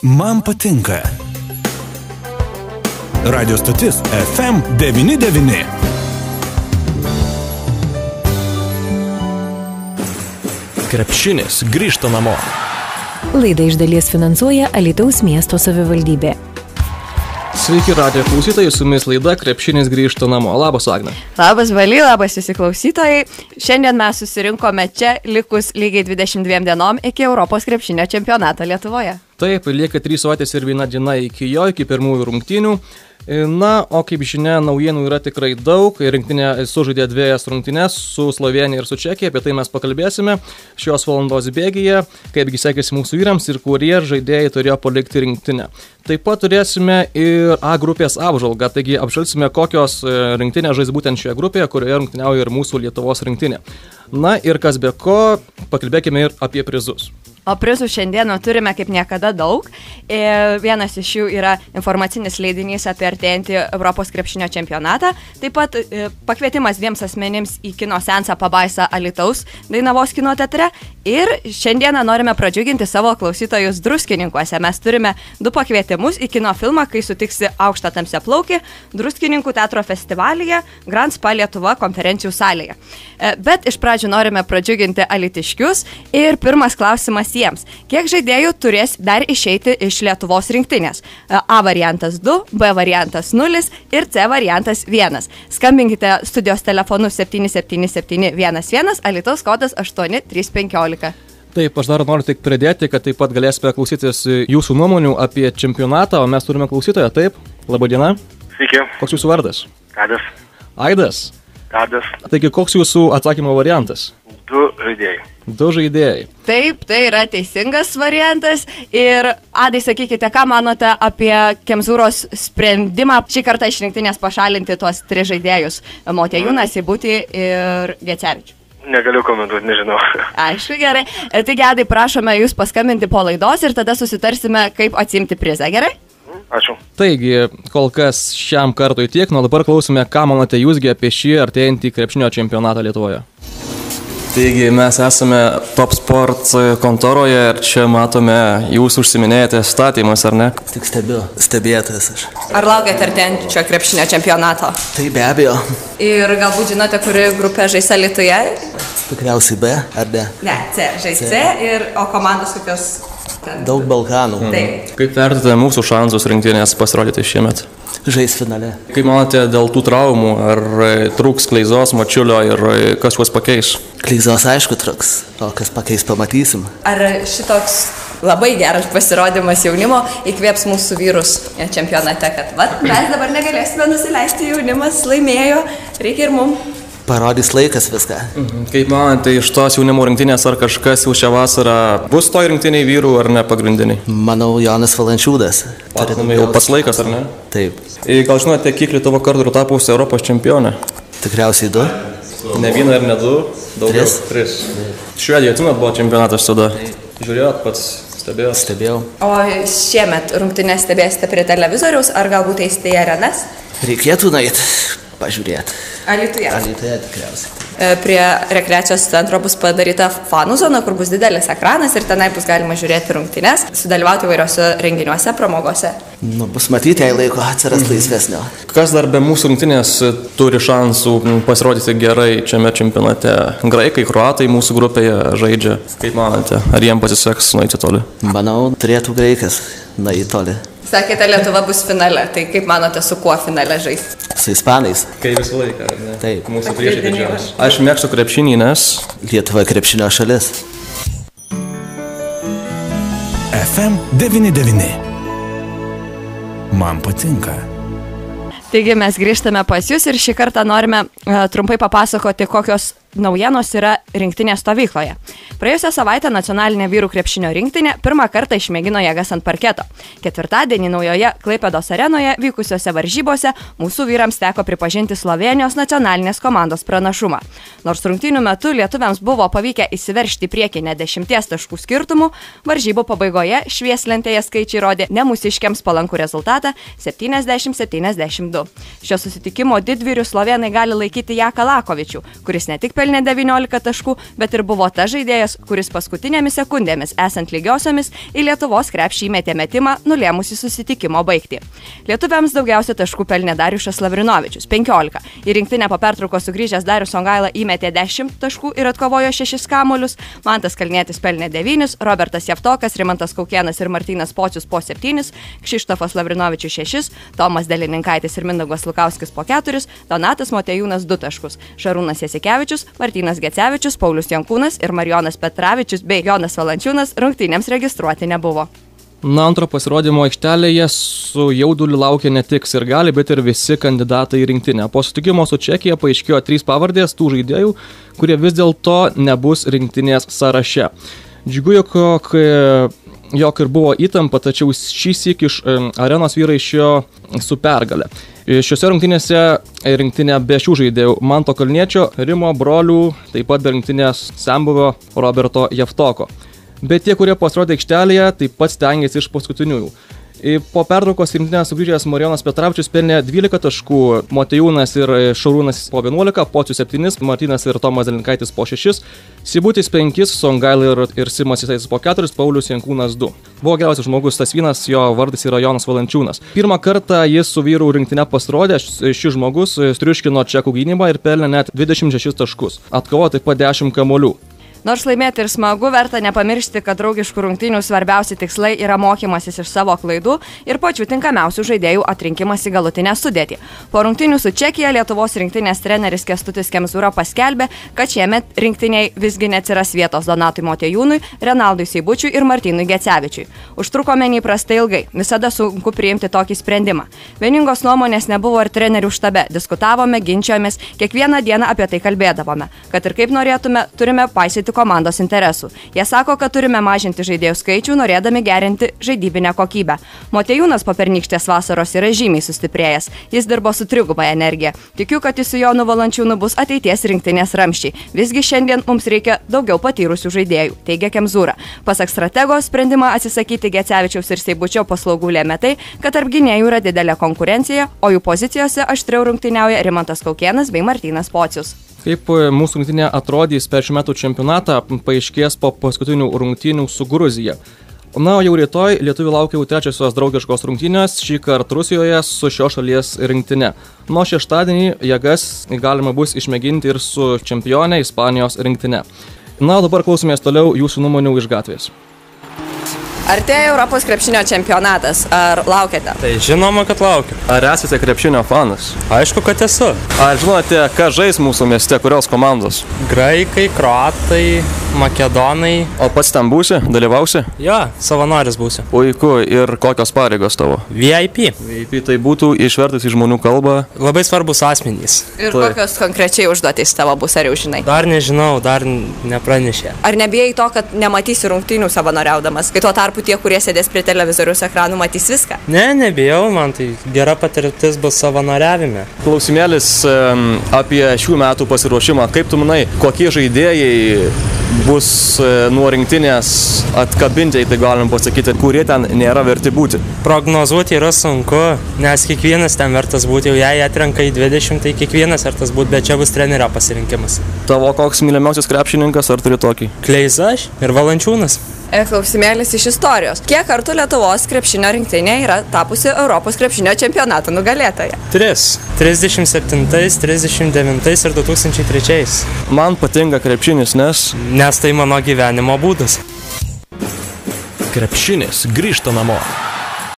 Man patinka. Radio stotis FM 99. Krepšinis grįžta namo. Laidą iš dalies finansuoja Alytaus miesto savivaldybė. Sveiki, radijo klausytojai, su jumis laida Krepšinis grįžta namo. Labas, Agne. Labas, Valy, labas visi klausytojai. Šiandien mes susirinkome čia likus lygiai 22 dienom iki Europos krepšinio čempionato Lietuvoje. Taip, lieka 3 savaitės ir 1 diena iki jo, iki pirmųjų rungtynių. Na, o kaip žinia, naujienų yra tikrai daug. Rinktinė sužaidė 2 rungtynes su Slovėnija ir su Čekija. Apie tai mes pakalbėsime šios valandos bėgyje, kaipgi sekėsi mūsų vyrams ir kurie žaidėjai turėjo palikti rinktinę. Taip pat turėsime ir A grupės apžvalgą, taigi apžvelgsime, kokios rinktinės žais būtent šioje grupėje, kurioje rungtyniauja ir mūsų Lietuvos rinktinė. Na ir kas be ko, pakalbėkime ir apie prizus. O prizų šiandieną turime kaip niekada daug. Vienas iš jų yra informacinis leidinys apie artėjantį Europos krepšinio čempionatą. Taip pat pakvietimas 2 asmenims į kino seansą Pabaisa Alytaus Dainavos kino teatre. Ir šiandieną norime pradžiuginti savo klausytojus Druskininkuose. Mes turime 2 pakvietimus į kino filmą, kai sutiksi Aukštą tamsiaplaukį Druskininkų teatro festivalyje Grand Spa Lietuva konferencijų salėje. Bet iš pradžių norime pradžiuginti alytiškius ir pirmas klausimas jiems. Kiek žaidėjų turės dar išeiti iš Lietuvos rinktinės? A variantas 2, B variantas 0 ir C variantas 1. Skambinkite studijos telefonu 77711, Alytaus kodas 8315. Taip, aš dar noriu tik pridėti, kad taip pat galėsime klausytis jūsų nuomonių apie čempionatą, o mes turime klausytoją, taip? Labadiena. Sveiki. Koks jūsų vardas? Tadas. Aidas? Tadas. Taigi, koks jūsų atsakymo variantas? 2 žaidėjai. 2 žaidėjai. Taip, tai yra teisingas variantas. Ir Adai, sakykite, ką manote apie Kemzūros sprendimą šį kartą iš rinktinės pašalinti tuos 3 žaidėjus - Motiejūną, Seibutį ir Gecevičių? Negaliu komentuoti, nežinau. Aišku, gerai. Taigi, Adai, prašome jūs paskambinti po laidos ir tada susitarsime, kaip atsimti prizą, gerai? Ačiū. Taigi, kol kas šiam kartui tiek, nuo dabar klausime, ką manote jūsgi apie šį artėjantį krepšinio čempionatą Lietuvoje. Taigi, mes esame Top Sport kontoroje ir čia matome, jūs užsiminėjate statymus, ar ne? Tik stebėtojas aš. Ar laukiate artėjančio krepšinio čempionato? Tai be abejo. Ir galbūt žinote, kuri grupė žais Alytuje? Tikriausiai B, ar ne? Ne, C. Žais C. O komandos kokios? Daug Balkanų. Taip. Kaip vertinate mūsų šansus rinktinės pasirodyti šiemet? Žais finale. Kaip manote dėl tų traumų, ar trūks Kleizos, Mačiulio ir kas juos pakeis? Kleizos aišku truks, o kas pakeis pamatysim. Ar šitoks labai geras pasirodymas jaunimo įkvėps mūsų vyrus čempionate, kad mes dabar negalėsime nusileisti, jaunimas laimėjo, reikia ir mums. Parodys laikas viską. Kaip manote, iš tos jaunimo rinktinės ar kažkas jau šią vasarą bus toj rinktiniai vyrų ar ne pagrindiniai? Manau, Jonas Valančiūdas. Jau pats laikas, ar ne? Taip. Gal žinote, kiek Lietuva kartų yra tapusi Europos čempionė? Tikriausiai 2. Ne 1 ir ne 2, daugiau. 3. Švedijoje atsimėt buvo čempionatas tada. Žiūrėjot pats, stebėjot? Stebėjau. O šiemet rungtynės stebėsite prie televizoriaus ar galbūt eisite į arenas? Reikėtų nueiti, pažiūrėti. Alytuje. Alytuje tikriausiai. Prie rekreacijos centro bus padaryta fanų zona, kur bus didelis ekranas ir tenai bus galima žiūrėti rungtynes, sudalyvauti įvairiuose renginiuose, pramogose. Bus matyti, jei laiko atsiras laisvesnio. Kas dar be mūsų rinktinės turi šansų pasirodyti gerai šiame čempionate? Graikai, kroatai mūsų grupėje žaidžia. Kaip manote, ar jiems pasiseks nueiti toli? Manau, turėtų graikas nueiti toli. Sakėte, Lietuva bus finale, tai kaip manote, su kuo finale žais? Su ispanais. Kaip visą laiką, ar ne? Taip. Mūsų priešai didžiausi. Aš mėgstu krepšinį, nes Lietuva krepšinio šalis. FM 99. Man patinka. Taigi mes grįžtame pas jūs ir šį kartą norime trumpai papasakoti, kokios naujienos yra rinktinės stovykloje. Praėjusią savaitę nacionalinė vyrų krepšinio rinktinė pirmą kartą išmėgino jėgas ant parketo. Ketvirtadienį naujoje Klaipėdos arenoje vykusiose varžybose mūsų vyrams teko pripažinti Slovėnijos nacionalinės komandos pranašumą. Nors rungtynių metu lietuviams buvo pavykę įsiveržti į priekį ne 10 taškų skirtumų, varžybų pabaigoje švieslentėje skaičiai rodė ne mūsiškiams palankų rezultatą 70-72. Šio susitikimo didvyrių slovėnai gali laikyti Jaką Lakovičių, kuris ne tik pelnė 19 taškų, bet ir buvo ta žaidėjas, kuris paskutinėmis sekundėmis, esant lygiosiomis, į Lietuvos krepšį įmetė metimą, nulėmusi susitikimo baigtį. Lietuviams daugiausia taškų pelnė Dariušas Lavrinovičius – 15. Į rinktinę po pertraukos sugrįžęs Darius Songaila įmetė 10 taškų ir atkovojo 6 kamuolius, Mantas Kalnietis pelnė 9, Robertas Jevtokas, Rimantas Kaukėnas ir Martynas Pocius po 7, Kšištofas Lavrinovičius 6, Tomas Delininkaitis ir Mindaugas Lukauskis po 4, Donatas Motejūnas 2 taškus, Šarūnas Jasikevičius, Martynas Gecevičius, Paulius Jankūnas ir Marijonas Petravičius bei Jonas Valančiūnas rungtynėms registruoti nebuvo. Na, antro pasirodymo aikštelėje su jauduliu laukia ne tik sirgaliai, bet ir visi kandidatai į rinktinę. Po sutikimo su Čekija paaiškėjo 3 pavardės tų žaidėjų, kurie vis dėlto nebus rinktinės sąraše. Džiugu, jog ir buvo įtampa, tačiau šį sykį iš arenos vyrai išėjo su pergale. Šiuose rungtynėse rinktinė be šių žaidėjų Manto Kalniečio, Rimo brolių, taip pat be rinktinės senbuvio Roberto Jeftoko. Bet tie, kurie pasirodė aikštelėje, taip pat stengiasi iš paskutiniųjų. Po pertraukos rinktinę sugrįžęs Marijonas Petravičius pelnė 12 taškų, Motejūnas ir Šarūnas po 11, Pocius 7, Martynas ir Tomas Delininkaitis po 6, Sibutis 5, Songaila ir Simas Isaitis po 4, Paulius Jankūnas 2. Buvo geriausias žmogus tas vienas, jo vardas yra Jonas Valančiūnas. Pirmą kartą jis su vyrų rinktinė pasirodė, šis žmogus triuškino čekų gynybą ir pelnė net 26 taškus. Atkovojo taip pat 10 kamuolių. Nors laimėti ir smagu, verta nepamiršti, kad draugiškų rungtynių svarbiausi tikslai yra mokymasis iš savo klaidų ir pačių tinkamiausių žaidėjų atrinkimas į galutinę sudėtį. Po rungtynių su Čekija Lietuvos rinktinės treneris Kęstutis Kemzūra paskelbė, kad šiemet rinktiniai visgi neatsiras vietos Donatui Motejūnui, Renaldui Seibučiui ir Martynui Gecevičiui. Užtrukome neįprastai ilgai, visada sunku priimti tokį sprendimą. Vieningos nuomonės nebuvo ir trenerių štabe, diskutavome, ginčiojomės, kiekvieną dieną apie tai kalbėdavome, kad ir kaip norėtume, turime paisyti komandos interesų. Jie sako, kad turime mažinti žaidėjų skaičių, norėdami gerinti žaidybinę kokybę. Motejūnas po pernykštės vasaros yra žymiai sustiprėjęs. Jis dirbo su triguba energija. Tikiu, kad jis su Jonu Valančiūnu bus ateities rinktinės ramščiai. Visgi šiandien mums reikia daugiau patyrusių žaidėjų, teigia Kemzūra. Pasak stratego, sprendimą atsisakyti Gecevičiaus ir Seibučio paslaugų lėmė tai, kad tarp gynėjų yra didelė konkurencija, o jų pozicijose aštriau rungtyniauja Rimantas Kaukėnas bei Martynas Pocius. Kaip mūsų rungtynė atrodys per šių metų čempionatą, paaiškės po paskutinių rungtynių su Gruzija. Na, o jau rytoj lietuvių laukia jau trečiosios draugiškos rungtynės, šį kartą Rusijoje su šios šalies rinktinė. Nuo šeštadienį jėgas galima bus išmėginti ir su čempionė Ispanijos rinktinė. Na, o dabar klausomės toliau jūsų nuomonių iš gatvės. Artėja Europos krepšinio čempionatas. Ar laukiate? Tai žinoma, kad laukiu. Ar esate krepšinio fanas? Aišku, kad esu. Ar žinote, ką žais mūsų mieste, kurios komandos? Graikai, kroatai, makedonai. O pats ten būsi? Dalyvausi? Jo, savanoris būsiu. Puiku. Ir kokios pareigos tavo? VIP. VIP tai būtų išvertus į žmonių kalbą. Labai svarbus asmenys. Ir kokios konkrečiai užduotys tavo bus, ar jau žinai? Dar nežinau, dar nepranešė. Ar nebijai to, kad nematysi rungtynių savanoriaudamas, kai tuo tarpu tie, kurie sėdės prie televizoriaus ekranų, matys viską? Ne, nebijau, man tai gera patirtis bus savanoriavime. Klausimėlis apie šių metų pasiruošimą. Kaip tu manai, kokie žaidėjai bus nuo rinktinės atkabinti, tai galim pasakyti, kurie ten nėra verti būti? Prognozuoti yra sunku, nes kiekvienas ten vertas būti, jau jei atrenka į 20, tai kiekvienas vertas būti, bet čia bus trenerio pasirinkimas. Tavo koks mylimiausias krepšininkas, ar turi tokį? Kleizaš ir Valančiūnas. Klausimėlis iš istorijos. Kiek kartų Lietuvos krepšinio rinktinė yra tapusi Europos krepšinio čempionato nugalėtoja? 3. 37, 39 ir 2003. Man patinka krepšinis, nes tai mano gyvenimo būdas. Krepšinis grįžta namo.